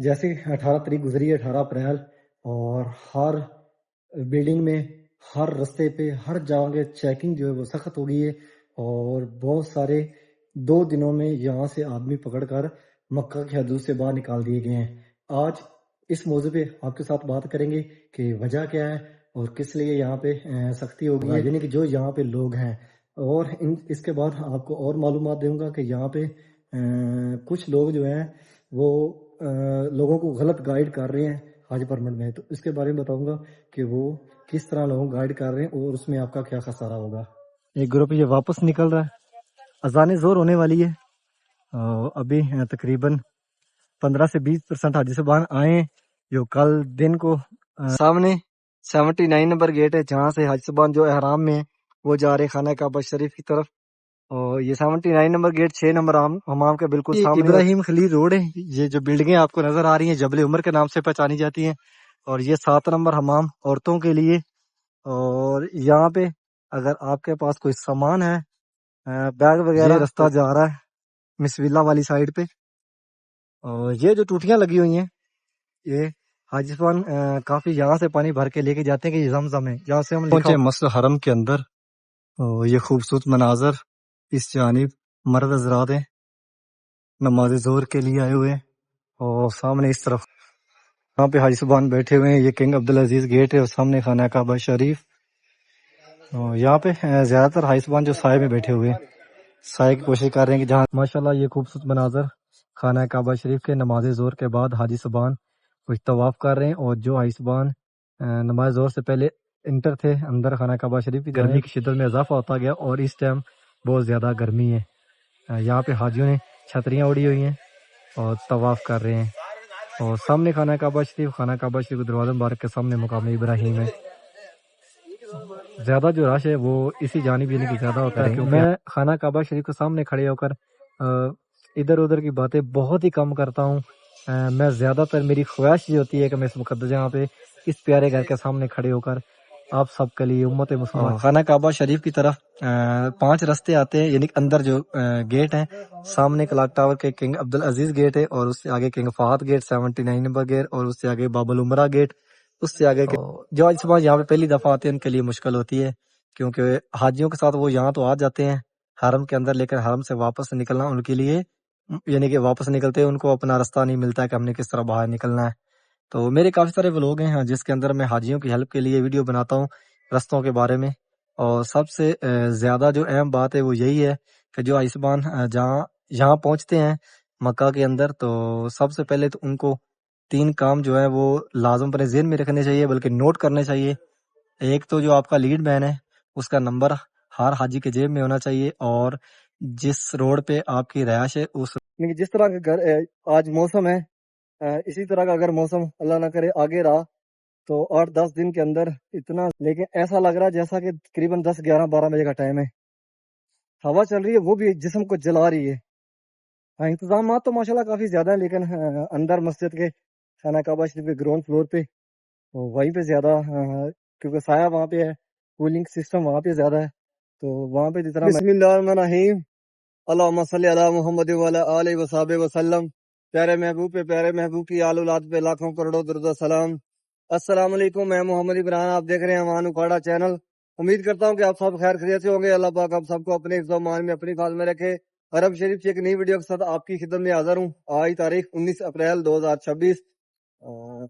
جیسے 18 تاریخ گزری ہے 18 اپریل، اور ہر بلڈنگ میں، ہر رستے پہ، ہر جگہ چیکنگ جو ہے وہ سخت ہو گئی ہے، اور بہت سارے 2 دنوں میں یہاں سے آدمی پکڑ کر مکہ کی حدود سے باہر نکال دیے گئے ہیں۔ آج اس موضوع پہ آپ کے ساتھ بات کریں گے کہ وجہ کیا ہے اور کس لیے یہاں پہ سختی ہو گئی ہے، یعنی کہ جو یہاں پہ لوگ ہیں، اور اس کے بعد آپ کو اور معلومات دوں گا کہ یہاں پہ کچھ لوگ جو ہیں وہ لوگوں کو غلط گائیڈ کر رہے ہیں حج پرمٹ میں، تو اس کے بارے میں بتاؤں گا کہ وہ کس طرح لوگوں کو گائیڈ کر رہے ہیں اور اس میں آپ کا کیا خسارہ ہوگا۔ ایک گروپ یہ واپس نکل رہا ہے، اذان زور ہونے والی ہے، ابھی تقریباً 15 سے 20% حاجی صاحبان آئے ہیں جو کل دن کو سامنے 79 نمبر گیٹ ہے جہاں سے حاجی صاحبان جو احرام میں ہیں وہ جا رہے ہیں خانہ کعبہ شریف کی طرف، اور یہ 79 نمبر گیٹ 6 نمبر حمام کے بالکل سامنے ابراہیم خلیل روڈ ہے۔ یہ جو بلڈنگیں آپ کو نظر آ رہی ہیں جبل عمر کے نام سے پہچانی جاتی ہیں، اور یہ 7 نمبر حمام عورتوں کے لیے، اور یہاں پہ اگر آپ کے پاس کوئی سامان ہے بیگ وغیرہ، یہ رستہ جا رہا ہے مسویلا والی سائڈ پہ، اور یہ جو ٹوٹیاں لگی ہوئی ہیں یہ حاجی صاحبان کافی یہاں سے پانی بھر کے لے کے جاتے ہیں کہ یہ زمزم ہے، جہاں سے ہم پہنچے مسجد حرم کے اندر، اور یہ خوبصورت مناظر اس جانب مرد حضرات ہیں نماز ظہر کے لیے آئے ہوئے ہیں، اور سامنے اس طرف یہاں پہ حاجی صاحبان بیٹھے ہوئے ہیں، یہ کنگ عبدالعزیز گیٹ ہے، اور سامنے خانہ کعبہ شریف، اور یہاں پہ زیادہ تر حاجی صاحبان جو سائے میں بیٹھے ہوئے ہیں، سائے کی کوشش کر رہے ہیں کہ جہاں ماشاءاللہ یہ خوبصورت مناظر خانہ کعبہ شریف کے نماز ظہر کے بعد حاجی صاحبان کچھ طواف کر رہے ہیں، اور جو حاجی صاحبان نماز ظہر سے پہلے انٹر تھے اندر خانہ کعبہ شریف کی، گرمی کی شدت میں اضافہ ہوتا گیا اور اس ٹائم بہت زیادہ گرمی ہے۔ یہاں پہ حاجیوں نے چھتریاں اڑی ہوئی ہیں اور طواف کر رہے ہیں، اور سامنے خانہ کعبہ شریف کے دروازہ مبارک کے سامنے مقام ابراہیم ہے۔ زیادہ جو رش ہے وہ اسی جانب یعنی کہ زیادہ ہوتا ہے، کیونکہ میں خانہ کعبہ شریف کے سامنے کھڑے ہو کر ادھر ادھر کی باتیں بہت ہی کم کرتا ہوں۔ میں زیادہ تر میری خواہش یہ ہوتی ہے کہ میں اس مقدس جگہ پہ اس پیارے گھر کے سامنے کھڑے ہو کر آپ سب کے لیے امت مسلمان خانہ کعبہ شریف کی طرف 5 رستے آتے ہیں، یعنی اندر جو گیٹ ہیں، سامنے کلاک ٹاور کے کنگ عبدالعزیز گیٹ ہے، اور اس سے آگے king Fahd gate 79 number gate, اور اس سے آگے باب العمرہ گیٹ، اس سے آگے جو حاجی صاحب یہاں پہ پہلی دفعہ آتے ہیں ان کے لیے مشکل ہوتی ہے، کیونکہ حاجیوں کے ساتھ وہ یہاں تو آ جاتے ہیں حرم کے اندر، لیکن حرم سے واپس نکلنا ان کے لیے، یعنی کہ واپس نکلتے ہیں ان کو اپنا راستہ نہیں ملتا ہے کہ ہم نے کس طرح باہر نکلنا ہے۔ تو میرے کافی سارے ولاگ ہیں جس کے اندر میں حاجیوں کی ہیلپ کے لیے ویڈیو بناتا ہوں رستوں کے بارے میں، اور سب سے زیادہ جو اہم بات ہے وہ یہی ہے کہ جو حاجی صاحبان جہاں یہاں پہنچتے ہیں مکہ کے اندر، تو سب سے پہلے تو ان کو 3 کام جو ہے وہ لازم اپنے ذہن میں رکھنے چاہیے، بلکہ نوٹ کرنے چاہیے۔ ایک تو جو آپ کا لیڈ مین ہے اس کا نمبر ہر حاجی کے جیب میں ہونا چاہیے، اور جس روڈ پہ آپ کی رہائش ہے اس جس طرح کا آج موسم ہے، اسی طرح کا اگر موسم اللہ نہ کرے آگے رہا تو 8-10 دن کے اندر اتنا، لیکن ایسا لگ رہا ہے جیسا کہ تقریباً 10-11-12 بجے کا ٹائم ہے، ہوا چل رہی ہے وہ بھی جسم کو جلا رہی ہے۔ انتظامات تو ماشاءاللہ کافی زیادہ ہیں، لیکن اندر مسجد کے خانہ کعبہ شریف کے گراؤنڈ فلور پہ وہیں پہ زیادہ، کیونکہ سایہ وہاں پہ ہے، کولنگ سسٹم وہاں پہ زیادہ ہے، تو وہاں پہ جتنا بسم اللہ الرحمن الرحیم، اللہم صلی علی محمد وعلی آلہ وصحبہ وسلم۔ پیارے محبوب پہ، پیارے محبوب کی آل اولاد پہ لاکھوں کروڑوں درود و سلام۔ السلام علیکم، میں محمد عمران، آپ دیکھ رہے ہیں امان اکھاڑا چینل۔ امید کرتا ہوں کہ آپ سب خیر خیریت سے ہوں گے۔ اللہ پاک آپ سب کو اپنے حفظ و امان میں، اپنی حفاظت میں رکھے۔ عرب شریف سے ایک نئی ویڈیو کے ساتھ آپ کی خدمت میں حاضر ہوں۔ آج تاریخ 19 اپریل 2026،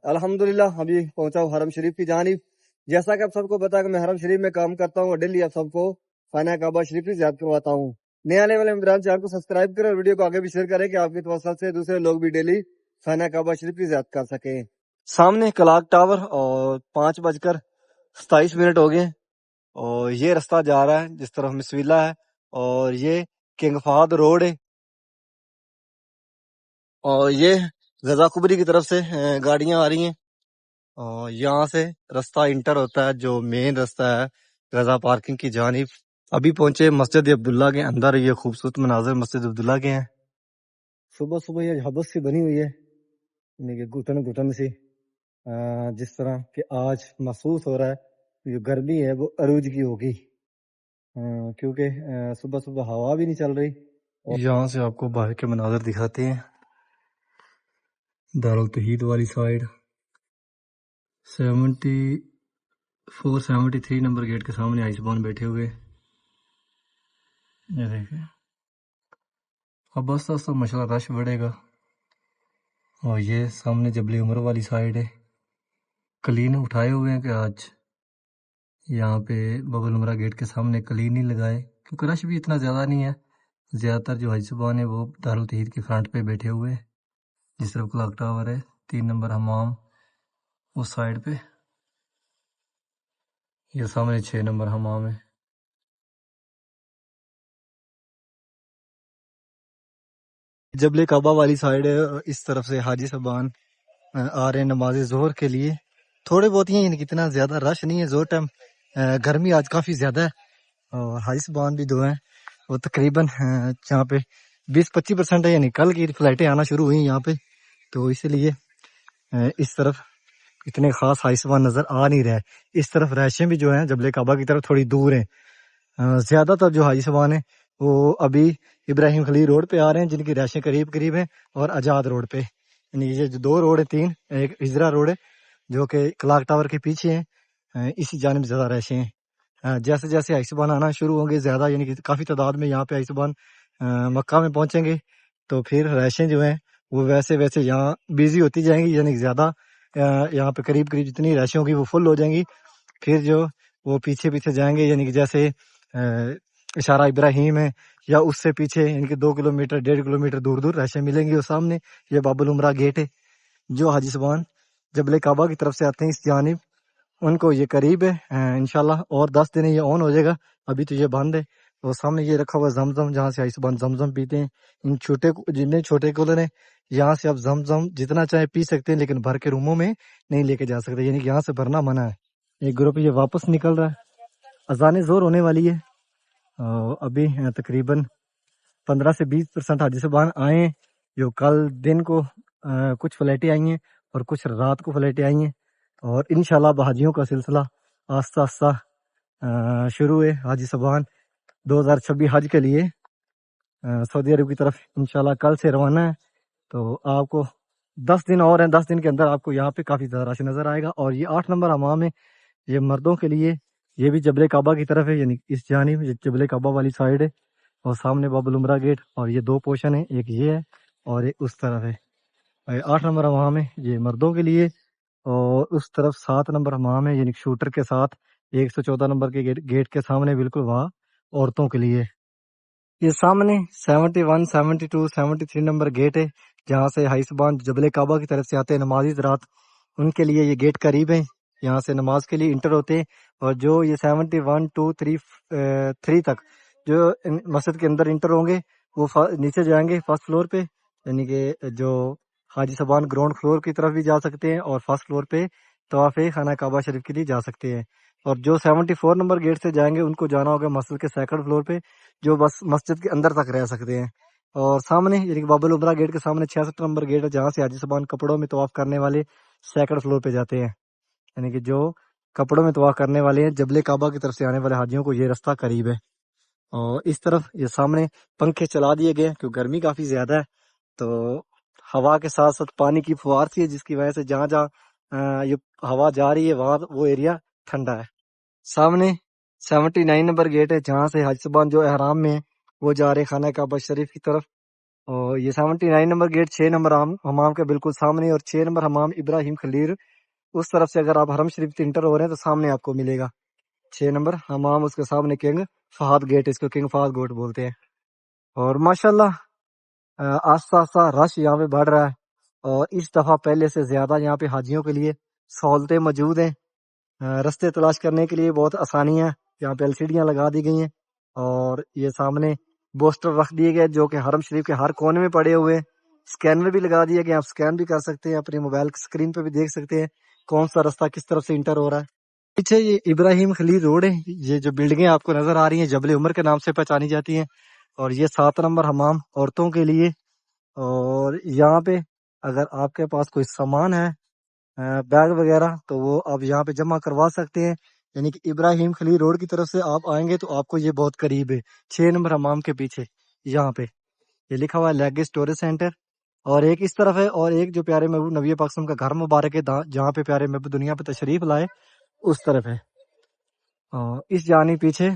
الحمدللہ ابھی پہنچا ہوں حرم شریف کی جانب۔ جیسا کہ آپ سب کو پتا کہ میں حرم شریف میں کام کرتا ہوں اور ڈیلی آپ سب کو خانہ کعبہ شریف کی زیارت کرواتا ہوں۔ نئے آنے والے عمران چینل کو سبسکرائب کریں اور ویڈیو کو آگے بھی شیئر کریں کہ آپ کی توسط سے دوسرے لوگ بھی ڈیلی خانہ کعبہ شریف کی زیارت کر سکیں۔ سامنے کلاک ٹاور اور 5:27 ہو گئے، اور یہ رستہ جا رہا ہے جس طرف مسویلا ہے، اور یہ کنگ فہد روڈ ہے، اور یہ غزہ کبری کی طرف سے گاڑیاں آ رہی ہیں، اور یہاں سے رستہ انٹر ہوتا ہے جو مین رستہ ہے غزہ پارکنگ کی جانب۔ ابھی پہنچے مسجد عبداللہ کے اندر، یہ خوبصورت مناظر مسجد عبداللہ کے ہیں۔ صبح صبح یہ حبس سی بنی ہوئی ہے، یعنی کہ گھٹن گھٹن سی، جس طرح کہ آج محسوس ہو رہا ہے جو گرمی ہے وہ عروج کی ہوگی، کیونکہ صبح صبح ہوا بھی نہیں چل رہی۔ یہاں سے آپ کو باہر کے مناظر دکھاتے ہیں، دارالتوحید والی سائڈ 73 نمبر گیٹ کے سامنے آئسبان بیٹھے ہوئے. یہ دیکھیں اب آہستہ آہستہ ماشاءاللہ رش بڑھے گا. اور یہ سامنے جبل عمر والی سائڈ ہے. کلین اٹھائے ہوئے ہیں کہ آج یہاں پہ باب العمرہ گیٹ کے سامنے کلین ہی لگائے کیونکہ رش بھی اتنا زیادہ نہیں ہے. زیادہ تر جو حاجی صاحبان ہیں وہ دارالتوحید کے فرنٹ پہ بیٹھے ہوئے ہیں. جس طرف کلاک ٹاور ہے 3 نمبر حمام اس سائڈ پہ. یہ سامنے 6 نمبر حمام ہے. جبل کعبہ والی سائڈ ہے. اس طرف سے حاجی صاحبان آ رہے ہیں نماز ظہر کے لیے. تھوڑے بہت ہی ہیں یعنی اتنا زیادہ رش نہیں ہے. ظہر ٹائم گرمی آج کافی زیادہ ہے اور حاجی صاحبان بھی 2 ہیں. وہ تقریباً یہاں پہ 20-25% ہے. یعنی کل کی فلائٹیں آنا شروع ہوئی یہاں پہ تو اسی لیے اس طرف اتنے خاص حاجی صاحبان نظر آ نہیں رہے. اس طرف رہائشیں بھی جو ہیں جبل کعبہ کی طرف تھوڑی دور ہیں. زیادہ تر جو حاجی صاحبان ہیں وہ ابھی ابراہیم خلیل روڈ پہ آ رہے ہیں جن کی رہائشیں قریب قریب ہیں اور آزاد روڈ پہ. یعنی یہ جو 2 روڈ ہیں 3 ایک ہجرا روڈ ہے جو کہ کلاک ٹاور کے پیچھے ہیں. اسی جانب زیادہ رہائشیں ہیں. جیسے جیسے حاجی صاحبان آنا شروع ہوں گے زیادہ یعنی کہ کافی تعداد میں یہاں پہ حاجی صاحبان مکہ میں پہنچیں گے تو پھر رہائشیں جو ہیں وہ ویسے ویسے یہاں بیزی ہوتی جائیں گی. یعنی کہ زیادہ یہاں پہ قریب قریب جتنی رہائشیں ہوگی وہ فل ہو جائیں گی. پھر جو وہ پیچھے پیچھے جائیں گے یعنی کہ جیسے اشارہ ابراہیم ہے یا اس سے پیچھے یعنی کہ 2 کلومیٹر 1.5 کلومیٹر دور دور رہائشیں ملیں گی. اور سامنے یہ باب العمرہ گیٹ ہے. جو حاجی صاحبان جبل کعبہ کی طرف سے آتے ہیں اس جانب ان کو یہ قریب ہے. انشاءاللہ اور 10 دن یہ آن ہو جائے گا. ابھی تو یہ بند ہے. اور سامنے یہ رکھا ہوا زمزم جہاں سے حاجی صاحبان زمزم پیتے ہیں. ان چھوٹے جتنے چھوٹے کولر ہیں یہاں سے آپ زمزم جتنا چاہے پی سکتے ہیں لیکن بھر کے روموں میں نہیں لے کے جا سکتے. یعنی کہ یہاں سے بھرنا منع ہے. ایک گروپ یہ واپس نکل رہا ہے. اذان ظہر ہونے والی ہے. ابھی تقریباً 15 سے 20% حاجی صاحبان آئے ہیں. جو کل دن کو کچھ فلائٹیں آئی ہیں اور کچھ رات کو فلائٹیں آئی ہیں. اور انشاءاللہ حاجیوں کا سلسلہ آہستہ آہستہ شروع ہے. حاجی صاحبان 2026 حج کے لیے سعودی عرب کی طرف انشاءاللہ کل سے روانہ ہے. تو آپ کو 10 دن اور ہیں. 10 دن کے اندر آپ کو یہاں پہ کافی زیادہ رش نظر آئے گا. اور یہ 8 نمبر حمام ہے. یہ مردوں کے لیے یہ بھی جبل کعبہ کی طرف ہے. یعنی اس جانب جبل کعبہ والی سائڈ ہے اور سامنے باب العمرہ گیٹ. اور یہ 2 پورشن ہیں. ایک یہ ہے اور ایک اس طرف ہے. 8 نمبر حمام ہے یہ مردوں کے لیے. اور اس طرف 7 نمبر حمام ہے یعنی شوٹر کے ساتھ 114 نمبر کے گیٹ کے سامنے بالکل وہاں عورتوں کے لیے. یہ سامنے 71 72 73 نمبر گیٹ ہے جہاں سے حاجی صاحبان جبل کعبہ کی طرف سے آتے ہیں نمازی حضرات. ان کے لیے یہ گیٹ قریب ہے. یہاں سے نماز کے لیے انٹر ہوتے ہیں. اور جو یہ 71 2 3 تک جو مسجد کے اندر انٹر ہوں گے وہ نیچے جائیں گے فرسٹ فلور پہ. یعنی کہ جو حاجی صاحبان گراؤنڈ فلور کی طرف بھی جا سکتے ہیں اور فرسٹ فلور پہ طواف خانہ کعبہ شریف کے لیے جا سکتے ہیں. اور جو 74 نمبر گیٹ سے جائیں گے ان کو جانا ہوگا مسجد کے 2nd فلور پہ جو بس مسجد کے اندر تک رہ سکتے ہیں. اور سامنے یعنی کہ باب العمرہ گیٹ کے سامنے 66 نمبر گیٹ ہے جہاں سے حاجی صاحبان کپڑوں میں طواف کرنے والے 2nd فلور پہ جاتے ہیں. یعنی کہ جو کپڑوں میں طواف کرنے والے ہیں جبل کعبہ کی طرف سے آنے والے حاجیوں کو یہ رستہ قریب ہے. اور اس طرف یہ سامنے پنکھے چلا دیے گئے کیونکہ گرمی کافی زیادہ ہے. تو ہوا کے ساتھ ساتھ پانی کی فوار سی ہے جس کی وجہ سے جہاں جہاں یہ ہوا جا رہی ہے وہاں وہ ایریا ٹھنڈا ہے. سامنے 79 نمبر گیٹ ہے جہاں سے حاجی صاحبان جو احرام میں ہیں وہ جا رہے خانہ کعبہ شریف کی طرف. اور یہ 79 نمبر گیٹ 6 نمبر حمام کے بالکل سامنے. اور 6 نمبر حمام ابراہیم خلیل اس طرف سے اگر آپ حرم شریف سے انٹر ہو رہے ہیں تو سامنے آپ کو ملے گا 6 نمبر حمام. اس کے سامنے کنگ فہد گیٹ اس کو کنگ فہد گیٹ بولتے ہیں. اور ماشاءاللہ آہستہ آہستہ رش یہاں پہ بڑھ رہا ہے. اور اس دفعہ پہلے سے زیادہ یہاں پہ حاجیوں کے لیے سہولتیں موجود ہیں. رستے تلاش کرنے کے لیے بہت آسانی ہے. یہاں پہ LCDیاں لگا دی گئی ہیں اور یہ سامنے بوسٹر رکھ دیے گئے جو کہ حرم شریف کے ہر کونے میں پڑے ہوئے ہیں. اسکینر بھی لگا دیا گیا. آپ اسکین بھی کر سکتے ہیں. اپنے موبائل اسکرین پہ بھی دیکھ سکتے ہیں کون سا رستہ کس طرف سے انٹر ہو رہا ہے. پیچھے یہ ابراہیم خلیل روڈ ہے. یہ جو بلڈنگیں آپ کو نظر آ رہی ہیں جبل عمر کے نام سے پہچانی جاتی ہیں. اور یہ 7 نمبر حمام عورتوں کے لیے. اور یہاں پہ اگر آپ کے پاس کوئی سامان ہے بیگ وغیرہ تو وہ آپ یہاں پہ جمع کروا سکتے ہیں. یعنی کہ ابراہیم خلیل روڈ کی طرف سے آپ آئیں گے تو آپ کو یہ بہت قریب ہے 6 نمبر حمام کے پیچھے. یہاں پہ یہ لکھا ہوا ہے لیگ اسٹوریج سینٹر. اور ایک اس طرف ہے، اور ایک جو پیارے محبوب نبی پاک صلی اللہ علیہ وسلم کا گھر مبارک ہے جہاں پہ پیارے محبوب دنیا پہ تشریف لائے، اس طرف ہے۔ اور اس جانب پیچھے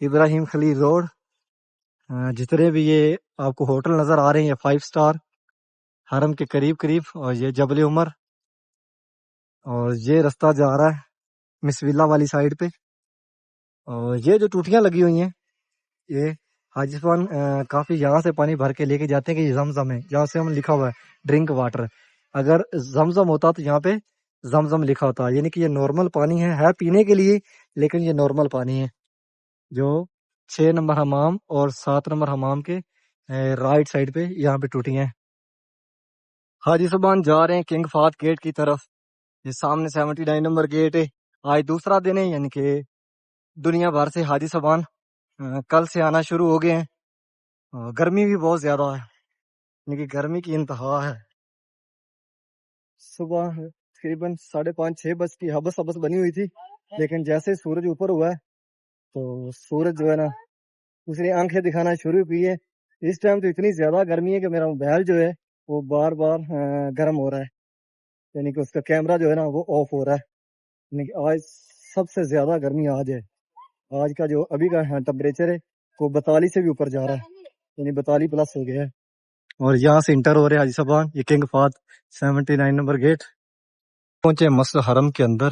ابراہیم خلیل روڈ، جتنے بھی یہ آپ کو ہوٹل نظر آ رہے ہیں، یہ 5 سٹار حرم کے قریب قریب، اور یہ جبل عمر، اور یہ رستہ جا رہا ہے مس ویلا والی سائڈ پہ۔ اور یہ جو ٹوٹیاں لگی ہوئی ہیں، یہ حاجی صاحب کافی یہاں سے پانی بھر کے لے کے جاتے ہیں کہ یہ زمزم ہے، جہاں سے ہم لکھا ہوا ہے ڈرنک واٹر۔ اگر زمزم ہوتا تو یہاں پہ زمزم لکھا ہوتا، یعنی کہ یہ نارمل پانی ہے پینے کے لیے، لیکن یہ نارمل پانی ہے۔ جو 6 نمبر حمام اور 7 نمبر حمام کے رائٹ سائڈ پہ یہاں پہ ٹوٹی ہیں۔ حاجی صاحبان جا رہے ہیں کنگ فہد گیٹ کی طرف۔ یہ سامنے 79 نمبر گیٹ ہے۔ آج دوسرا دن ہے، یعنی کہ دنیا بھر سے حاجی صاحبان کل سے آنا شروع ہو گئے ہیں۔ گرمی بھی بہت زیادہ ہے، یعنی کہ گرمی کی انتہا ہے۔ صبح تقریباً 5:30-6 بج کی حبس بنی ہوئی تھی، لیکن جیسے سورج اوپر ہوا ہے تو سورج جو ہے نا دوسری آنکھیں دکھانا شروع کی ہے۔ اس ٹائم تو اتنی زیادہ گرمی ہے کہ میرا موبائل جو ہے وہ بار بار گرم ہو رہا ہے، یعنی کہ اس کا کیمرہ جو ہے نا وہ آف ہو رہا ہے۔ یعنی کہ آج سب سے زیادہ گرمی آج ہے۔ آج کا جو ابھی کا ٹمپریچر ہے وہ 42 سے بھی اوپر جا رہا ہے، یعنی 42 پلس ہو گیا ہے۔ اور یہاں سے انٹر ہو رہے ہیں حاجی صاحبان، یہ کنگ فہد 79 نمبر گیٹ پہنچے مسجد حرم کے اندر۔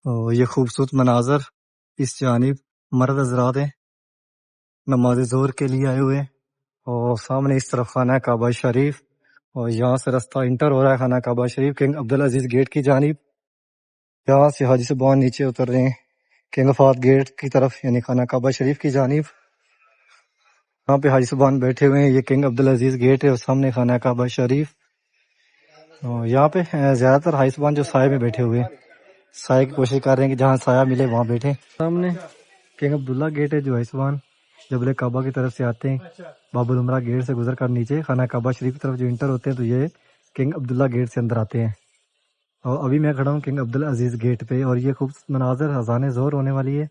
اور یہ خوبصورت مناظر، اس جانب مرد حضرات ہیں نماز ظہر کے لیے آئے ہوئے ہیں، اور سامنے اس طرف خانہ کعبہ شریف، اور یہاں سے رستہ انٹر ہو رہا ہے خانہ کعبہ شریف کنگ عبدالعزیز گیٹ کی جانب۔ یہاں سے حاجی صاحبان نیچے اتر رہے ہیں کنگ فہد گیٹ کی طرف، یعنی خانہ کعبہ شریف کی جانب۔ یہاں پہ حاجی صاحبان بیٹھے ہوئے ہیں، یہ کنگ عبدالعزیز گیٹ ہے اور سامنے خانہ کعبہ شریف۔ اور یہاں پہ زیادہ تر حاجی صاحبان جو سائے میں بیٹھے ہوئے ہیں، سائے کی کوشش کر رہے ہیں کہ جہاں سایہ ملے وہاں بیٹھے۔ سامنے کنگ عبداللہ گیٹ ہے، جو حاجی صاحبان جبل کعبہ کی طرف سے آتے ہیں، باب العمرہ گیٹ سے گزر کر نیچے خانہ کعبہ شریف کی طرف جو انٹر ہوتے ہیں تو یہ کنگ عبداللہ گیٹ سے اندر آتے ہیں۔ اور ابھی میں کھڑا ہوں کنگ عبدالعزیز گیٹ پہ، اور یہ خوبصورت مناظر اذان ظہر ہونے والی ہے۔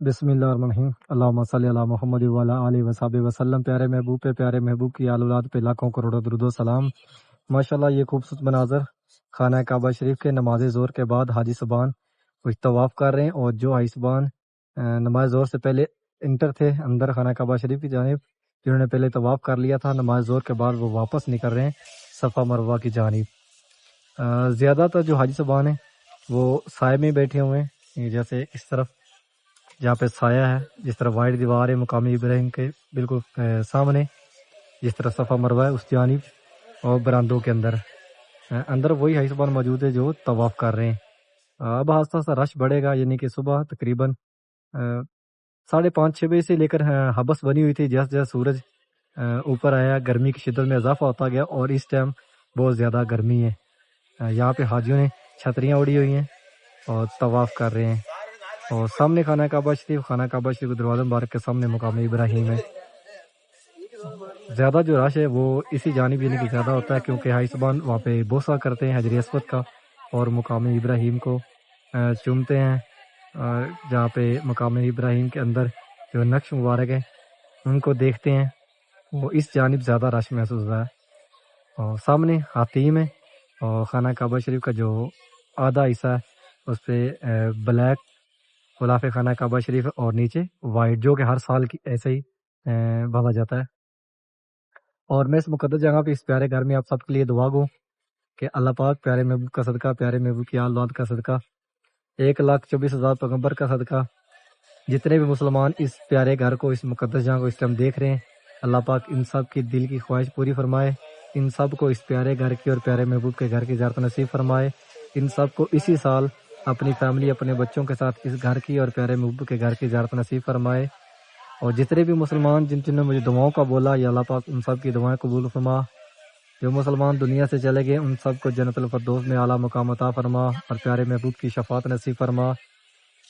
بسم اللہ الرحمن الرحیم، اللہم صلی علی محمد وعلی آلہ وصحبہ وسلم۔ پیارے محبوب پہ، پیارے محبوب کی آل اولاد پہ لاکھوں کروڑوں درود و سلام۔ ماشاءاللہ یہ خوبصورت مناظر خانہ کعبہ شریف کے نماز ظہر کے بعد حاجی صاحبان کچھ طواف کر رہے ہیں، اور جو حاجی صاحبان نماز ظہر سے پہلے انٹر تھے اندر خانہ کعبہ شریف کی جانب، جنہوں نے پہلے طواف کر لیا تھا، نماز ظہر کے بعد وہ واپس نکل رہے ہیں صفا مروہ کی جانب۔ زیادہ تر جو حاجی صاحبان ہیں وہ سائے میں بیٹھے ہوئے ہیں، جیسے اس طرف جہاں پہ سایہ ہے، جس طرح وائٹ دیوار ہے مقامی ابراہیم کے بالکل سامنے، جس طرح صفا مروہ ہے اس جانب، اور براندوں کے اندر وہی حاجی صاحبان موجود ہے جو طواف کر رہے ہیں۔ اب آہستہ آہستہ رش بڑھے گا، یعنی کہ صبح تقریباً 5:30-6 بجے سے لے کر حبس بنی ہوئی تھی۔ جیسے جیسے سورج اوپر آیا گرمی کی شدت میں اضافہ ہوتا گیا، اور اس ٹائم بہت زیادہ گرمی ہے۔ یہاں پہ حاجیوں نے چھتریاں اڑی ہوئی ہیں اور طواف کر رہے ہیں، اور سامنے خانہ کعبہ شریف کے دروازہ مبارک کے سامنے مقام ابراہیم ہے۔ زیادہ جو رش ہے وہ اسی جانب یعنی کہ زیادہ ہوتا ہے، کیونکہ حاجی صاحبان وہاں پہ بوسہ کرتے ہیں حجر اسود کا، اور مقام ابراہیم کو چومتے ہیں، جہاں پہ مقام ابراہیم کے اندر جو نقش مبارک ہے ان کو دیکھتے ہیں، وہ اس جانب زیادہ رش محسوس ہوتا ہے۔ اور سامنے حتیم ہے، اور خانہ کعبہ شریف کا جو آدھا حصہ ہے اس پہ بلیک غلاف خانہ کعبہ شریف، اور نیچے وائٹ، جو کہ ہر سال کی ایسے ہی باندھا جاتا ہے۔ اور میں اس مقدس جگہ پہ اس پیارے گھر میں آپ سب کے لیے دعا گو کہ اللہ پاک پیارے محبوب کا صدقہ، پیارے محبوب کی اولاد کا صدقہ، 1,24,000 پیغمبر کا صدقہ، جتنے بھی مسلمان اس پیارے گھر کو، اس مقدس جگہ کو اس ٹائم دیکھ رہے ہیں، اللہ پاک ان سب کی دل کی خواہش پوری فرمائے، ان سب کو اس پیارے گھر کی اور پیارے محبوب کے گھر کی زیارت نصیب فرمائے، ان سب کو اسی سال اپنی فیملی اپنے بچوں کے ساتھ اس گھر کی اور پیارے محبوب کے گھر کی زیارت نصیب فرمائے، اور جتنے بھی مسلمان جن جن نے مجھے دعاؤں کا بولا یا اللہ پاک ان سب کی دعائیں قبول فرما، جو مسلمان دنیا سے چلے گئے ان سب کو جنت الفردوس میں اعلیٰ مقام عطا فرما اور پیارے محبوب کی شفاعت نصیب فرما،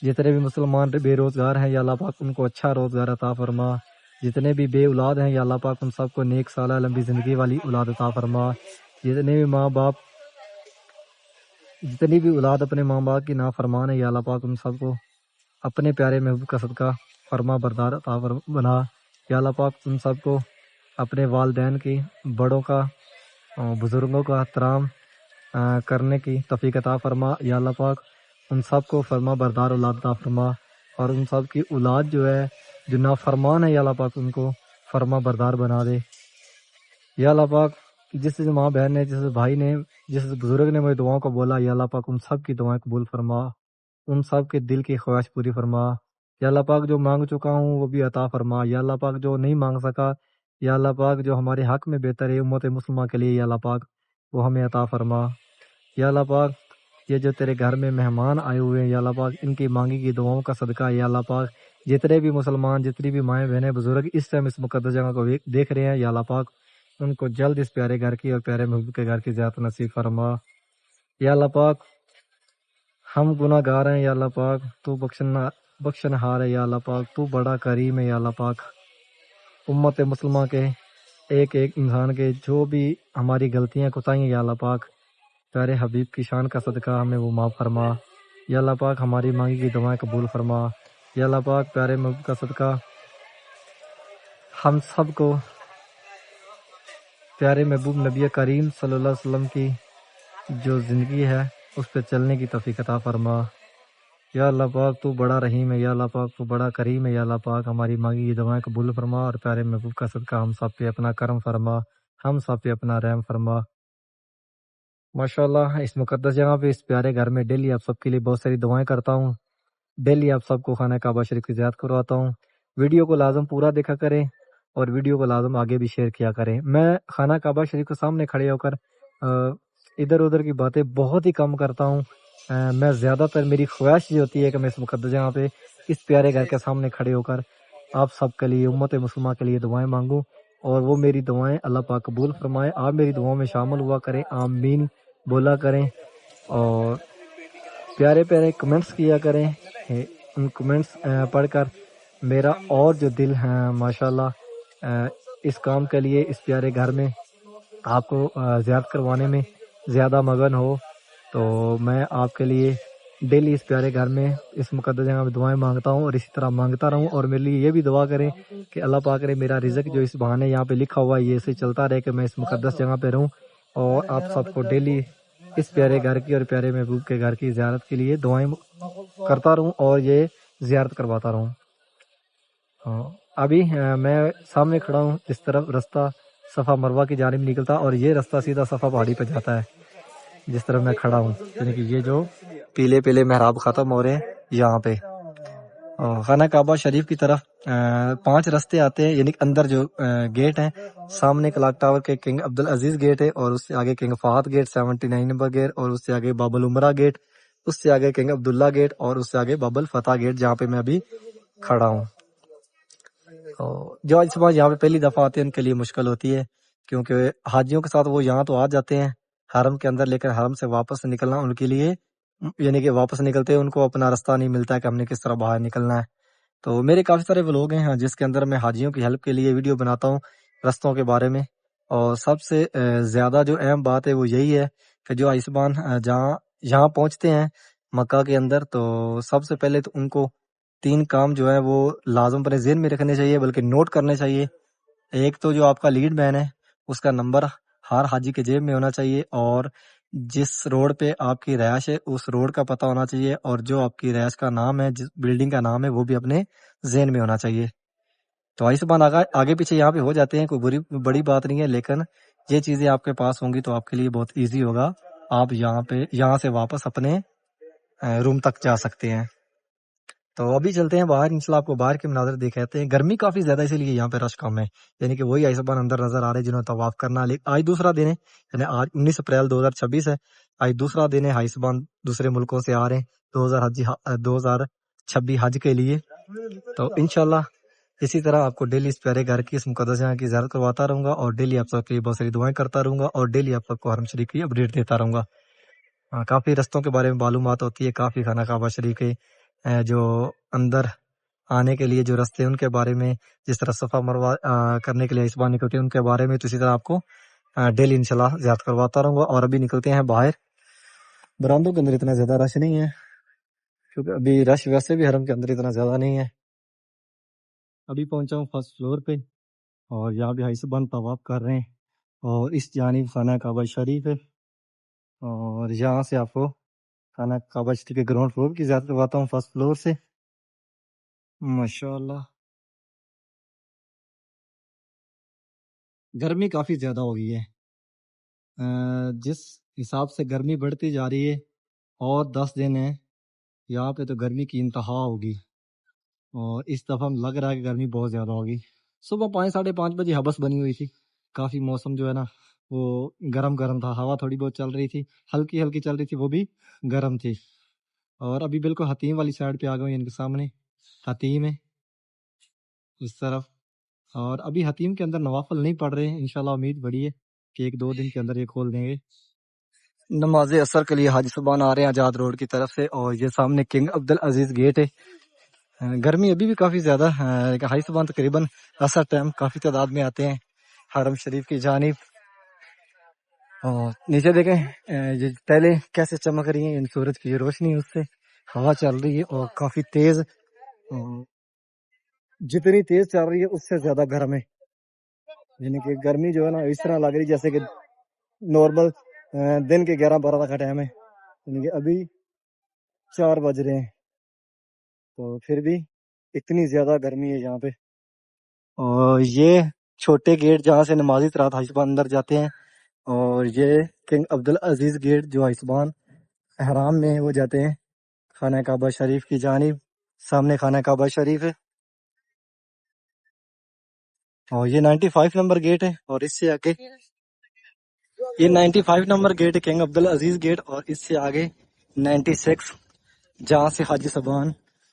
جتنے بھی مسلمان بے روزگار ہیں یا اللہ پاک ان کو اچھا روزگار عطا فرما، جتنے بھی بے اولاد ہیں یا اللہ پاک ان سب کو نیک سالہ لمبی زندگی والی اولاد عطا فرما، جتنے بھی ماں باپ جتنی بھی اولاد اپنے ماں باپ کی نافرمان ہے یا اللہ پاک ان سب کو اپنے پیارے محبوب کا صدقہ فرما بردار عطا بنا، یا اللہ پاک ان سب کو اپنے والدین کی بڑوں کا بزرگوں کا احترام کرنے کی توفیق عطا فرما، یا اللہ پاک ان سب کو فرما بردار اولاد عطا فرما، اور ان سب کی اولاد جو ہے جو نافرمان ہے یا اللہ پاک ان کو فرما بردار بنا دے، یا اللہ پاک جس ماں بہن نے جس بھائی نے جس بزرگ نے مجھے دعاؤں کو بولا یا اللہ پاک ان سب کی دعائیں قبول فرما، ان سب کے دل کی خواہش پوری فرما، یا اللہ پاک جو مانگ چکا ہوں وہ بھی عطا فرما، یا اللہ پاک جو نہیں مانگ سکا یا اللہ پاک جو ہمارے حق میں بہتر ہے امت مسلمہ کے لیے یا اللہ پاک وہ ہمیں عطا فرما، یا اللہ پاک یہ جو تیرے گھر میں مہمان آئے ہوئے ہیں یا اللہ پاک ان کی مانگی کی دعاؤں کا صدقہ یا اللہ پاک جتنے بھی مسلمان جتنی بھی مائیں بہنیں بزرگ اس ٹائم اس مقدس جگہ کو دیکھ رہے ہیں یا اللہ پاک ان کو جلد اس پیارے گھر کی اور پیارے محبوب کے گھر کی زیارت نصیب فرما، یا اللہ پاک ہم گناہ گار ہیں یا اللہ پاک تو بخشن ہار ہے یا اللہ پاک تو بڑا کریم ہے یا اللہ پاک، امت مسلمہ کے ایک ایک انسان کے جو بھی ہماری غلطیاں کوتاہیاں یا اللہ پاک پیارے حبیب کی شان کا صدقہ ہمیں وہ معاف فرما، یا اللہ پاک ہماری مانگی کی دعائیں قبول فرما، یا اللہ پاک پیارے محبوب کا صدقہ ہم سب کو پیارے محبوب نبی کریم صلی اللہ علیہ وسلم کی جو زندگی ہے اس پہ چلنے کی توفیق عطا فرما، یا اللہ پاک تو بڑا رحیم ہے یا اللہ پاک تو بڑا کریم ہے یا اللہ پاک ہماری مانگی کی دعائیں قبول فرما، اور پیارے محبوب کا صدقہ ہم سب پہ اپنا کرم فرما، ہم سب پہ اپنا رحم فرما۔ ماشاءاللہ اس مقدس جگہ پہ اس پیارے گھر میں ڈیلی آپ سب کے لیے بہت ساری دعائیں کرتا ہوں، ڈیلی آپ سب کو خانہ کعبہ شریف کی زیارت کرواتا ہوں، ویڈیو کو لازم پورا دیکھا کریں اور ویڈیو کو لازم آگے بھی شیئر کیا کریں۔ میں خانہ کعبہ شریف کے سامنے کھڑے ہو کر ادھر ادھر کی باتیں بہت ہی کم کرتا ہوں، میں زیادہ تر میری خواہش یہ ہوتی ہے کہ میں اس مقدس جگہ پہ اس پیارے گھر کے سامنے کھڑے ہو کر آپ سب کے لیے امت مسلمہ کے لیے دعائیں مانگوں، اور وہ میری دعائیں اللہ پاک قبول فرمائے۔ آپ میری دعاؤں میں شامل ہوا کریں، آمین بولا کریں، اور پیارے پیارے کمنٹس کیا کریں، ان کمنٹس پڑھ کر میرا اور جو دل ہے ماشاءاللہ اس کام کے لیے اس پیارے گھر میں آپ کو زیارت کروانے میں زیادہ مگن ہو، تو میں آپ کے لیے ڈیلی اس پیارے گھر میں اس مقدس جگہ میں دعائیں مانگتا ہوں اور اسی طرح مانگتا رہوں، اور میرے لیے یہ بھی دعا کریں کہ اللہ پاک کرے میرا رزق جو اس بہانے یہاں پہ لکھا ہوا ہے یہ ایسے چلتا رہے کہ میں اس مقدس جگہ پہ رہوں اور آپ سب کو ڈیلی اس پیارے گھر کی اور پیارے محبوب کے گھر کی زیارت کے لیے دعائیں کرتا رہوں اور یہ زیارت کرواتا رہوں۔ ابھی میں سامنے کھڑا ہوں، اس طرف رستہ صفا مروہ کی جانب نکلتا اور یہ رستہ سیدھا صفا پہاڑی پہ جاتا ہے جس طرف میں کھڑا ہوں، یعنی کہ یہ جو پیلے پیلے محراب ختم ہو رہے ہیں یہاں پہ خانہ کعبہ شریف کی طرف 5 رستے آتے ہیں، یعنی اندر جو گیٹ ہیں سامنے کلاک ٹاور کے کنگ عبدالعزیز گیٹ ہے، اور اس سے آگے king Fahd gate 79 number gate, اور اس سے آگے باب العمرہ گیٹ، اس سے آگے کنگ عبداللہ گیٹ، اور اس سے آگے باب الفتح گیٹ جہاں پہ میں ابھی کھڑا ہوں۔ جو اس بار یہاں پہ پہلی دفعہ آتے ہیں ان کے لیے مشکل ہوتی ہے، کیونکہ حاجیوں کے ساتھ وہ یہاں تو آ جاتے ہیں حرم کے اندر، لیکن حرم سے واپس نکلنا ان کے لیے، یعنی کہ واپس نکلتے ہیں ان کو اپنا رستہ نہیں ملتا ہے کہ ہم نے کس طرح باہر نکلنا ہے۔ تو میرے کافی سارے ولوگ ہیں جس کے اندر میں حاجیوں کی ہیلپ کے لیے ویڈیو بناتا ہوں رستوں کے بارے میں، اور سب سے زیادہ جو اہم بات ہے وہ یہی ہے کہ جو عیسبان جہاں یہاں پہنچتے ہیں مکہ کے اندر، تو سب سے پہلے تو ان کو 3 کام جو ہے وہ لازم اپنے ذہن میں رکھنے چاہیے، بلکہ نوٹ کرنے چاہیے۔ ایک تو جو آپ کا لیڈ مین ہے اس کا نمبر ہر حاجی کے جیب میں ہونا چاہیے، اور جس روڈ پہ آپ کی رہائش ہے اس روڈ کا پتہ ہونا چاہیے، اور جو آپ کی رہائش کا نام ہے جس بلڈنگ کا نام ہے وہ بھی اپنے ذہن میں ہونا چاہیے۔ تو آئی زبان آگے پیچھے یہاں پہ ہو جاتے ہیں، کوئی بڑی بات نہیں ہے، لیکن یہ چیزیں آپ کے پاس ہوں گی تو آپ کے لیے بہت ایزی ہوگا، آپ یہاں سے واپس اپنے روم تک جا سکتے ہیں۔ تو ابھی چلتے ہیں باہر، انشاءاللہ آپ کو باہر کے مناظر دکھاتے ہیں۔ گرمی کافی زیادہ اسی لیے یہاں پہ رش کم ہے، یعنی کہ وہی عیسبان اندر نظر آ رہے ہیں جنہوں نے طواف کرنا۔ آج دوسرا دن ہے، یعنی آج 19 اپریل 2026 ہے، آج دوسرا دن ہے، عیسبان دوسرے ملکوں سے آ رہے ہیں 2026 حج کے لیے. تو انشاءاللہ اسی طرح آپ کو ڈیلی اس پیارے گھر کی اس مقدس جگہ کی زیارت کرواتا رہوں گا اور ڈیلی آپ سب کے لیے بہت ساری دعائیں کرتا رہوں گا اور ڈیلی آپ سب کو حرم شریف کی اپڈیٹ دیتا رہوں گا. کافی رستوں کے بارے میں معلومات ہوتی ہے, کافی خانہ کعبہ شریف کے جو اندر آنے کے لیے جو رستے ان کے بارے میں, جس طرح صفا مروہ کرنے کے لیے اس بار نکلتے ہیں ان کے بارے میں, تو اسی طرح آپ کو ڈیلی انشاءاللہ زیارت کرواتا رہوں گا. اور ابھی نکلتے ہیں باہر, برآمدوں کے اندر اتنا زیادہ رش نہیں ہے کیونکہ ابھی رش ویسے بھی حرم کے اندر اتنا زیادہ نہیں ہے. ابھی پہنچا ہوں فرسٹ فلور پہ اور یہاں بھی حائسبان طواف کر رہے ہیں اور اس جانب خانہ کعبہ شریف ہے اور یہاں سے آپ کو خانہ کعبہ شریف کے گراؤنڈ فلور کی زیارت کرواتا ہوں فرسٹ فلور سے. ماشاءاللہ گرمی کافی زیادہ ہو گئی ہے, جس حساب سے گرمی بڑھتی جا رہی ہے اور 10 دن ہے یہاں پہ تو گرمی کی انتہا ہوگی اور اس دفعہ لگ رہا ہے کہ گرمی بہت زیادہ ہوگی. صبح 5 بجے حبس بنی ہوئی تھی, کافی موسم جو ہے نا وہ گرم گرم تھا, ہوا تھوڑی بہت چل رہی تھی, ہلکی ہلکی چل رہی تھی, وہ بھی گرم تھی. اور ابھی بالکل حتیم والی سائڈ پہ آ گئے, ان کے سامنے حتیم ہے اس طرف, اور ابھی حتیم کے اندر نوافل نہیں پڑھ رہے ہیں, انشاءاللہ امید بڑی ہے کہ 1-2 دن کے اندر یہ کھول دیں گے. نماز اثر کے لیے حاجی صبان آ رہے ہیں آزاد روڈ کی طرف سے اور یہ سامنے کنگ عبدالعزیز گیٹ ہے. گرمی ابھی بھی کافی زیادہ ہے, حاجی صبان تقریباً اثر ٹائم کافی تعداد میں آتے ہیں حرم شریف کی جانب. اور نیچے دیکھیں یہ پہلے کیسے چمک رہی ہیں, سورج کی روشنی اس سے ہوا چل رہی ہے اور کافی تیز, جتنی تیز چل رہی ہے اس سے زیادہ گرم ہے. یعنی کہ گرمی جو ہے نا اس طرح لگ رہی جیسے کہ نارمل دن کے 11-12 کا ٹائم ہے, یعنی کہ ابھی 4 بج رہے ہیں تو پھر بھی اتنی زیادہ گرمی ہے یہاں پہ. اور یہ چھوٹے گیٹ جہاں سے نمازی طرح حائسبان اندر جاتے ہیں اور یہ کنگ عبدالعزیز گیٹ جو حائسبان احرام میں وہ جاتے ہیں خانہ کعبہ شریف کی جانب. سامنے خانہ کعبہ شریف ہے اور یہ 95 نمبر گیٹ ہے اور اس سے آگے یہ 95 نمبر گیٹ ہے کنگ عبدالعزیز گیٹ, اور اس سے آگے 96 جہاں سے حاجی صبان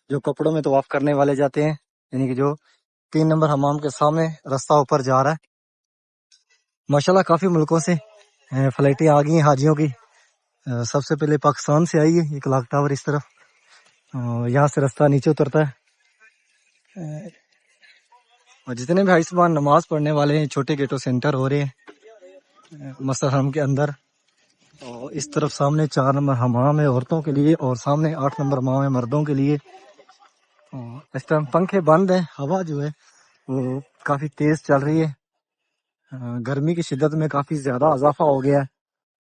جو کپڑوں میں طواف کرنے والے جاتے ہیں, یعنی کہ جو 3 نمبر حمام کے سامنے رستہ اوپر جا رہا ہے. ماشاءاللہ کافی ملکوں سے فلائٹیں آ گئی ہیں حاجیوں کی. سب سے پہلے پاکستان سے آئی ہے یہ کلاک ٹاور اس طرف, یہاں سے رستہ نیچے اترتا ہے اور جتنے بھی حائسبان نماز پڑھنے والے ہیں چھوٹے گیٹوں سے انٹر ہو رہے ہیں مسجد حرم کے اندر. اور اس طرف سامنے 4 نمبر حمام ہے عورتوں کے لیے اور سامنے 8 نمبر حمام ہے مردوں کے لیے. اس ٹائم پنکھے بند ہیں, ہوا جو ہے وہ کافی تیز چل رہی ہے. گرمی کی شدت میں کافی زیادہ اضافہ ہو گیا ہے.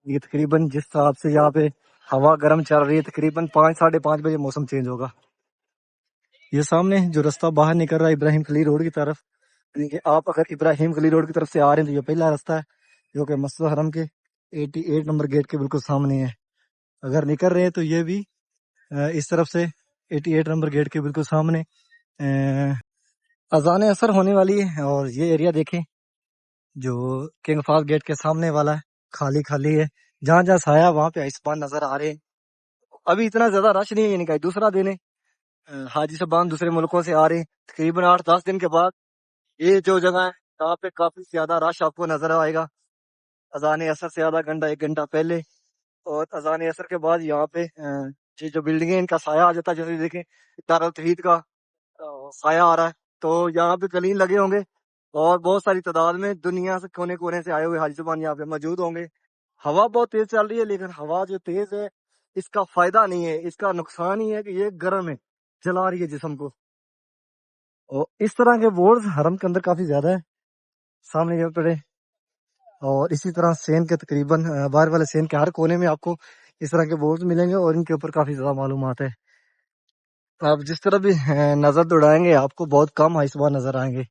یہ تقریباً جس حساب سے یہاں پہ ہوا گرم چل رہی ہے تقریباً 5-5:30 بجے موسم چینج ہوگا. یہ سامنے جو رستہ باہر نکل رہا ہے ابراہیم خلیل روڈ کی طرف, یعنی کہ آپ اگر ابراہیم خلیل روڈ کی طرف سے آ رہے ہیں تو یہ پہلا رستہ ہے جو کہ مسجد حرم کے 88 نمبر گیٹ کے بالکل سامنے ہے. اگر نکل رہے ہیں تو یہ بھی اس طرف سے 88 نمبر گیٹ کے بالکل سامنے. اذان اثر ہونے والی ہے اور یہ ایریا دیکھیں جو کنگ فہد گیٹ کے سامنے والا ہے خالی خالی ہے, جہاں جہاں سایہ وہاں پہ حائسبان نظر آ رہے ہیں. ابھی اتنا زیادہ رش نہیں ہے, یعنی کہ دوسرا دن ہے, حاجی صاحبان دوسرے ملکوں سے آ رہے ہیں. تقریباً 8-10 دن کے بعد یہ جو جگہ ہے یہاں پہ کافی زیادہ رش آپ کو نظر آئے گا. اذان اثر سے آدھا گھنٹہ 1 گھنٹہ پہلے اور اذان اثر کے بعد یہاں پہ یہ جو بلڈنگیں ان کا سایہ آ جاتا ہے, جیسے دیکھیں دارالتوحید کا سایہ آ رہا ہے, تو یہاں پہ کلین لگے ہوں گے اور بہت ساری تعداد میں دنیا سے کونے کونے سے آئے ہوئے حاجی صاحبان یہاں پہ موجود ہوں گے. ہوا بہت تیز چل رہی ہے لیکن ہوا جو تیز ہے اس کا فائدہ نہیں ہے, اس کا نقصان ہی ہے کہ یہ گرم ہے, جلا رہی ہے جسم کو. اور اس طرح کے بورڈز حرم کے اندر کافی زیادہ ہے سامنے یہ پڑے, اور اسی طرح سین کے تقریباً باہر والے سین کے ہر کونے میں آپ کو اس طرح کے بورڈز ملیں گے اور ان کے اوپر کافی زیادہ معلومات ہے. آپ جس طرح بھی نظر دوڑائیں گے آپ کو بہت کم حائسبان نظر آئیں گے.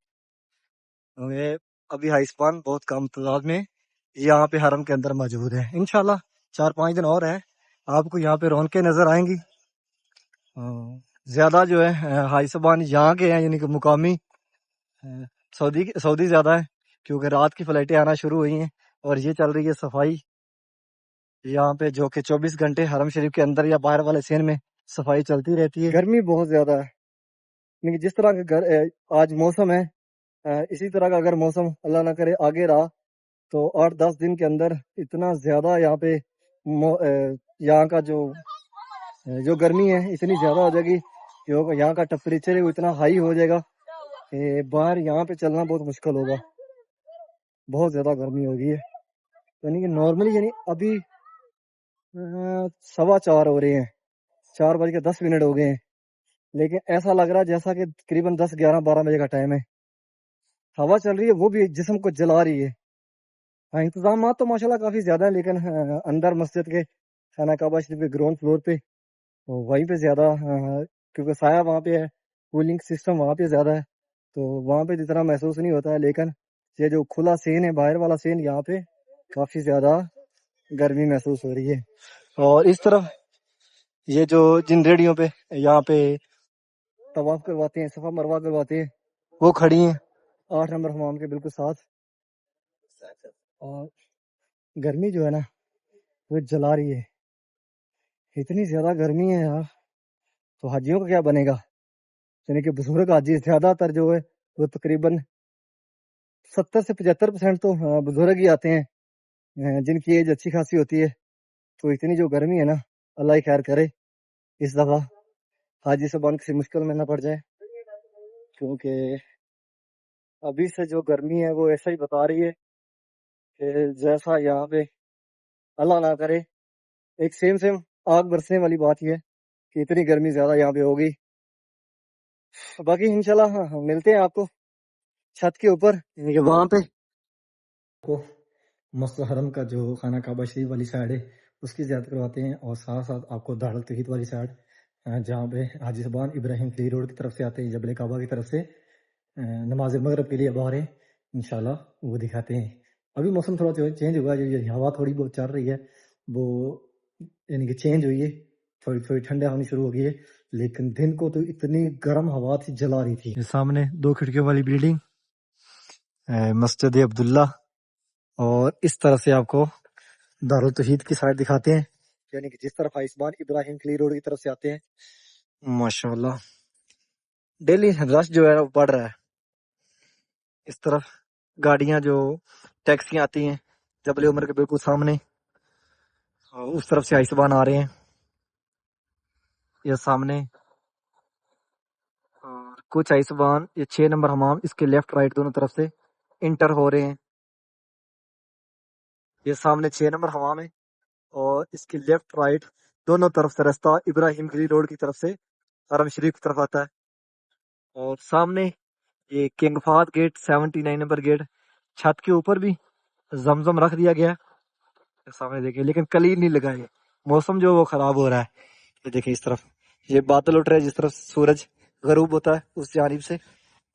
ابھی حائسبان بہت کم تعداد میں یہاں پہ حرم کے اندر موجود ہے. انشاءاللہ 4-5 دن اور ہیں, آپ کو یہاں پہ رونقیں نظر آئیں گی. زیادہ جو ہے حائسبان یہاں کے ہیں, یعنی کہ مقامی سعودی زیادہ ہے کیونکہ رات کی فلائٹیں آنا شروع ہوئی ہیں اور یہ چل رہی ہے صفائی یہاں پہ جو کہ 24 گھنٹے حرم شریف کے اندر یا باہر والے سین میں صفائی چلتی رہتی ہے. گرمی بہت زیادہ ہے، لیکن جس طرح کا آج موسم ہے، اسی طرح کا اگر موسم اللہ نہ کرے آگے رہا تو 8-10 دن کے اندر اتنا زیادہ یہاں پہ یہاں کا جو گرمی ہے اتنی زیادہ ہو جائے گی کہ یہاں کا ٹمپریچر ہے وہ اتنا ہائی ہو جائے گا کہ باہر یہاں پہ چلنا بہت مشکل ہوگا. بہت زیادہ گرمی ہوگی ہے، یعنی کہ نارملی یعنی ابھی 4:15 ہو رہے ہیں، 4:10 ہو گئے ہیں، لیکن ایسا لگ رہا ہے جیسا کہ تقریباً 10-11-12 بجے کا ٹائم ہے. ہوا چل رہی ہے وہ بھی جسم کو جلا رہی ہے. انتظامات تو ماشاءاللہ کافی زیادہ ہیں، لیکن اندر مسجد کے خانہ کعبہ شریف کے گراؤنڈ فلور پہ وہیں پہ زیادہ کیونکہ سایہ وہاں پہ ہے، کولنگ سسٹم وہاں پہ زیادہ ہے تو وہاں پہ جتنا محسوس نہیں ہوتا ہے. لیکن یہ جو کھلا سین ہے، باہر والا سین، یہاں پہ کافی زیادہ گرمی محسوس ہو رہی ہے. اور اس طرف یہ جو جن ریڑیوں پہ یہاں پہ طواف کرواتے ہیں، صفا مروا کرواتے ہیں، وہ کھڑی ہیں 8 نمبر حمام کے بالکل ساتھ. اور گرمی جو ہے نا وہ جلا رہی ہے، اتنی زیادہ گرمی ہے یار. تو حاجیوں کا کیا بنے گا؟ یعنی کہ بزرگ حاجی زیادہ تر جو ہے وہ تقریباً 70 سے 75% تو بزرگ ہی آتے ہیں جن کی ایج اچھی خاصی ہوتی ہے. تو اتنی جو گرمی ہے نا، اللہ ہی خیر کرے اس دفعہ حاجی صاحبان کسی مشکل میں نہ پڑ جائے، کیونکہ ابھی سے جو گرمی ہے وہ ایسا ہی بتا رہی ہے کہ جیسا یہاں پہ اللہ نہ کرے ایک سیم آگ برسنے والی بات یہ ہے کہ اتنی گرمی زیادہ یہاں پہ ہوگی. باقی انشاءاللہ ملتے ہیں آپ کو چھت کے اوپر، یعنی کہ وہاں پہ کو مسجد حرم کا جو خانہ کعبہ شریف والی سائڈ ہے اس کی زیارت کرواتے ہیں، اور ساتھ ساتھ آپ کو دار التوحید والی سائڈ جہاں پہ حاجی صاحبان ابراہیم خلیل روڈ کی طرف سے آتے ہیں، جبل کعبہ کی طرف سے نماز مغرب کے لیے باہر ہیں، انشاءاللہ وہ دکھاتے ہیں. ابھی موسم تھوڑا چینج ہوا ہے، جو ہوا تھوڑی بہت چل رہی ہے وہ یعنی کہ چینج ہوئی ہے، تھوڑی ٹھنڈی ہونی شروع ہو گئی ہے، لیکن دن کو تو اتنی گرم ہوا تھی جلا رہی تھی. سامنے 2 کھڑکیوں والی بلڈنگ مسجد عبداللہ، اور اس طرح سے آپ کو دارالتوحید کی سائڈ دکھاتے ہیں، یعنی کہ جس طرف آئسمان ابراہیم خلیل روڈ کی طرف سے آتے ہیں. ماشاءاللہ ڈیلی رش جو ہے وہ بڑھ رہا ہے. اس طرف گاڑیاں جو ٹیکسیاں آتی ہیں جبل عمر کے بالکل سامنے، اس طرف سے آئسمان آ رہے ہیں یہ سامنے، اور کچھ آئسمان یہ 6 نمبر حمام اس کے لیفٹ رائٹ دونوں طرف سے انٹر ہو رہے ہیں. یہ سامنے 6 نمبر حمام ہے اور اس کے لیفٹ رائٹ دونوں طرف سے راستہ ابراہیم خلیل روڈ کی طرف سے حرم شریف کی طرف آتا ہے. اور سامنے یہ king Fahd gate 79 number gate, چھت کے اوپر بھی زمزم رکھ دیا گیا ہے سامنے دیکھیں، لیکن کلیر نہیں لگا ہے، موسم جو وہ خراب ہو رہا ہے. یہ دیکھیں اس طرف یہ بادل اٹھ رہے ہیں، جس طرف سورج غروب ہوتا ہے اس جانب سے،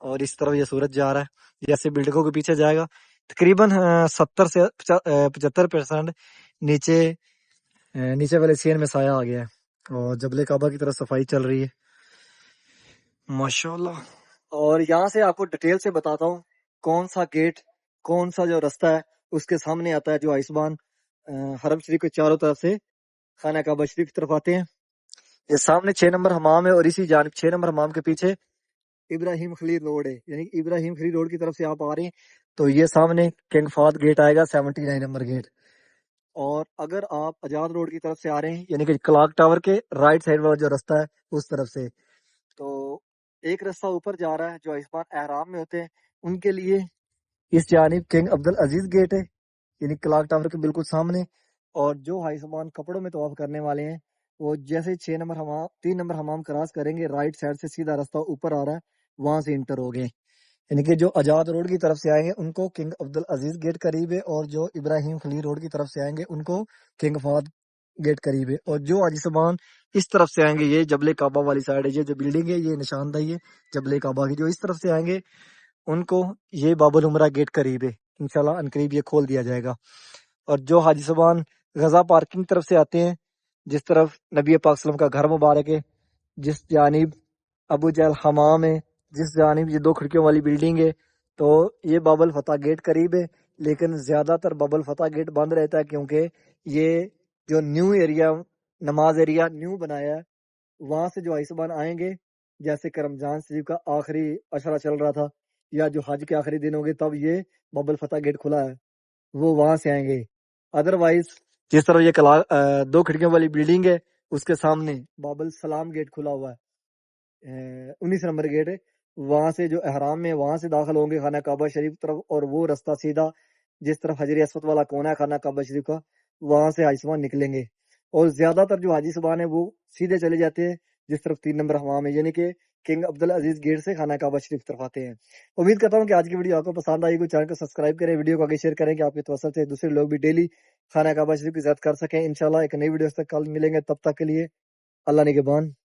اور اس طرف یہ سورج جا رہا ہے، جیسے بلڈنگوں کے پیچھے جائے گا تقریباً 70 سے 75% نیچے والے سین میں سایہ آ گیا ہے. اور جبل کعبہ کی طرف صفائی چل رہی ہے ماشاءاللہ. اور یہاں سے آپ کو ڈیٹیل سے بتاتا ہوں کون سا گیٹ، کون سا جو راستہ ہے اس کے سامنے آتا ہے جو آئسمان حرم شریف کے چاروں طرف سے خانہ کعبہ شریف کی طرف آتے ہیں. یہ سامنے 6 نمبر حمام ہے، اور اسی جانب 6 نمبر حمام کے پیچھے ابراہیم خلیل روڈ ہے، یعنی ابراہیم خلیل روڈ کی طرف سے آپ آ رہے ہیں تو یہ سامنے کنگ فہد گیٹ آئے گا 79 نمبر گیٹ. اور اگر آپ آزاد روڈ کی طرف سے آ رہے ہیں یعنی کہ کلاک ٹاور کے رائٹ سائڈ والا جو راستہ ہے اس طرف سے، تو ایک راستہ اوپر جا رہا ہے جو آئسمان احرام میں ہوتے ہیں ان کے لیے اس جانب کنگ عبدالعزیز گیٹ ہے، یعنی کلاک ٹاور کے بالکل سامنے. اور جو آئسمان کپڑوں میں طواف کرنے والے ہیں وہ جیسے 6 نمبر حمام 3 نمبر حمام کراس کریں گے، رائٹ سائڈ سے سیدھا راستہ اوپر آ رہا ہے وہاں سے انٹر ہو گئے. یعنی کہ جو آزاد روڈ کی طرف سے آئیں گے ان کو کنگ عبدالعزیز گیٹ قریب ہے، اور جو ابراہیم خلیل روڈ کی طرف سے آئیں گے ان کو کنگ فہد گیٹ قریب ہے. اور جو حاجی صاحبان اس طرف سے آئیں گے، یہ جبل کعبہ والی سائڈ ہے، یہ جو بلڈنگ ہے یہ نشاندہی ہے جبل کعبہ کی، جو اس طرف سے آئیں گے ان کو یہ باب العمرہ گیٹ قریب ہے، انشاءاللہ عنقریب یہ کھول دیا جائے گا. اور جو حاجی صاحبان غزہ پارکنگ طرف سے آتے ہیں، جس طرف نبی پاک صلی اللہ علیہ وسلم کا گھر مبارک ہے، جس جانب ابو جہل حمام ہے، جس جانب یہ 2 کھڑکیوں والی بلڈنگ ہے، تو یہ باب الفتح گیٹ قریب ہے. لیکن زیادہ تر باب الفتح گیٹ بند رہتا ہے کیونکہ یہ جو نیو ایریا نماز ایریا نیو بنایا ہے وہاں سے جو حاجی صاحبان آئیں گے، جیسے کہ رمضان شریف کا آخری اشرہ چل رہا تھا یا جو حج کے آخری دن ہوں گے، تب یہ باب الفتح گیٹ کھلا ہے، وہ وہاں سے آئیں گے۔ ادروائز جس طرح یہ دو کھڑکیوں والی بلڈنگ ہے، اس کے سامنے باب السلام گیٹ کھلا ہوا ہے، 19 نمبر گیٹ ہے، وہاں سے جو احرام میں وہاں سے داخل ہوں گے خانہ کعبہ شریف طرف، اور وہ رستہ سیدھا جس طرف حجر اسود والا کونا ہے خانہ کعبہ شریف کا، وہاں سے حاجی صاحبان نکلیں گے۔ اور زیادہ تر جو حاجی صاحبان ہیں وہ سیدھے چلے جاتے ہیں جس طرف 3 نمبر حمام ہے، یعنی کہ کنگ عبدالعزیز گیٹ سے خانہ کعبہ شریف طرف آتے ہیں۔ امید کرتا ہوں کہ آج کی ویڈیو آپ کو پسند آئی، چینل کو سبسکرائب کریں، ویڈیو کو آگے شیئر کریں کہ آپ کے توسل سے دوسرے لوگ بھی ڈیلی خانہ کعبہ شریف کی زیارت کر سکیں۔ انشاءاللہ ایک نئی ویڈیو سے کل ملیں گے، تب تک کے لیے اللہ نگہبان۔